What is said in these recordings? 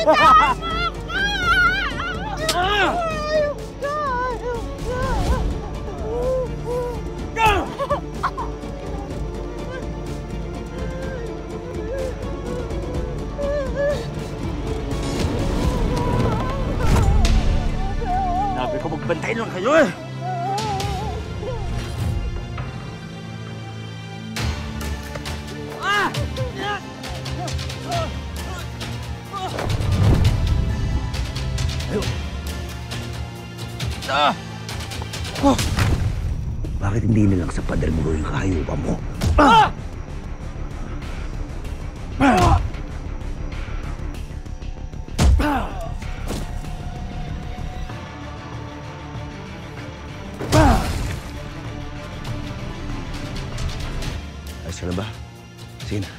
Sabi ko magbantay lang kayo eh. Bakit hindi nilang sa pader mo yung kahayupan mo? Ayos ka na ba? Sige na.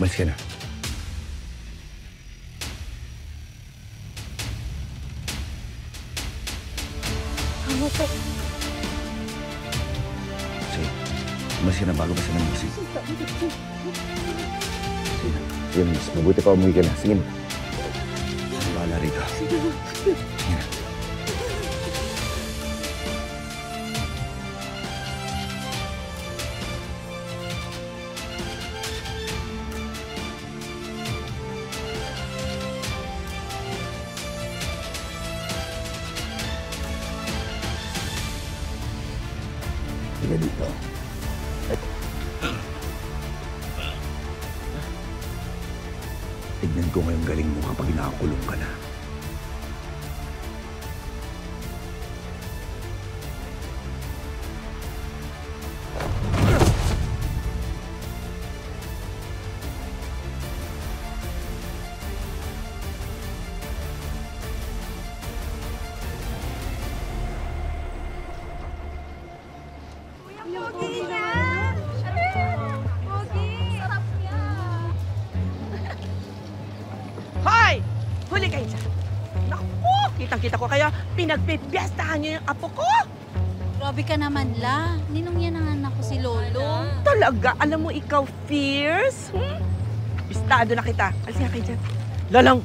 Umalis ka na. Ano po? Sige. Umalis ka na bago pa sa namusik. Sige na. Sige, mas mabuti pa umuwi ka na. Sige na. Wala rito. Sige na. Sige dito. Tignan ko ngayong galing mo kapag nakakulong ka na. Pogi niya! Pogi! Sarap niya! Hoy! Huli kayo dyan. Naku! Kitang-kita ko kayo. Pinagpipiyastahan niyo yung apo ko. Grabe ka naman, La. Ninong yan ang anak ko si Lolo. Talaga? Alam mo ikaw, fierce? Bistado na kita. Alis nga kayo dyan. Lolong!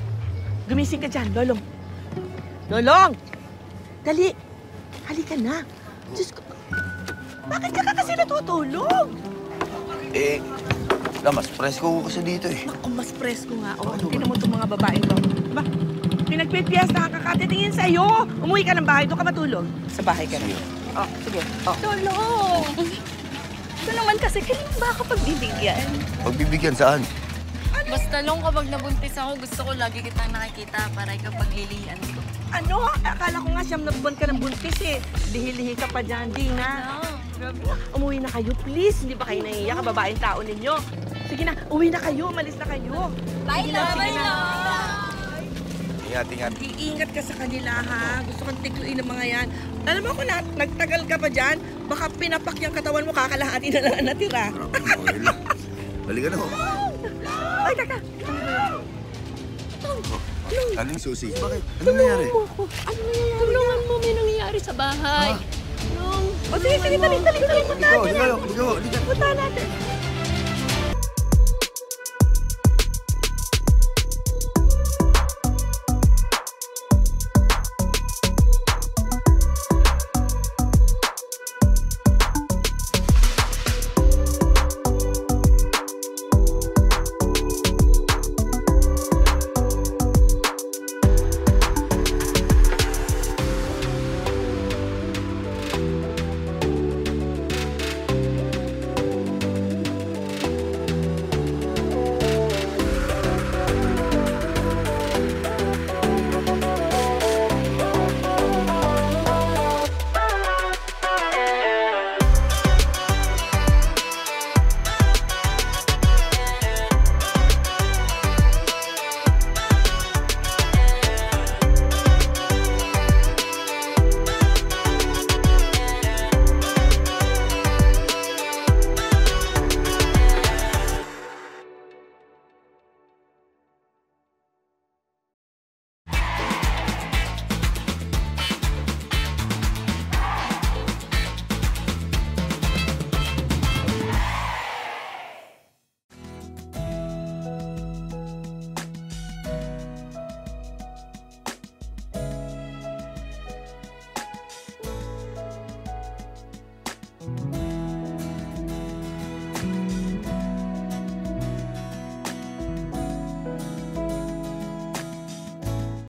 Gumising ka dyan, Lolong. Lolong! Dali! Halika na. Diyos ko. Bakit ka kasi natutulog? Eh, mas presko ko kasi dito eh. Naku, mas presko nga. O, tingnan mo itong mga babaeng to. Diba? Pinagpipiyesta ka kakatingin sa'yo. Umuwi ka ng bahay. Doon ka matulog. Sa bahay ka na. Oh, sige. Oh. Lolo! Ito naman kasi, kailan ba ako pagbibigyan? Pagbibigyan saan? Basta lang kapag nabuntis ako, gusto ko lagi kitang nakikita para ikaw paglilihan ko. Ano? Akala ko nga siyam na buwan ka ng buntis eh. Lihi-lihi ka pa dyan, di na. Umuwi na kayo, please. Hindi ba kayo nahiya? Kababaeng tao ninyo. Sige na, uwi na kayo. Malis na kayo. Bye, Sige na, Lola! sige na. Ingat, ingat. Iingat ka sa kanila, ha? Gusto kang tikluin ng mga yan. Alam mo kung nagtagal ka pa dyan, baka pinapak yung katawan mo, kakalahati na lang ang natira. Okay lang. Balikan na ho. Ay, kaka. Aling Susi? Bakit? Ano nangyari? Ano nangyayari? Tulungan mo, may nangyayari sa bahay. O sige, sige, dali. Punta Ligaw, ligaw, ligaw. Punta natin.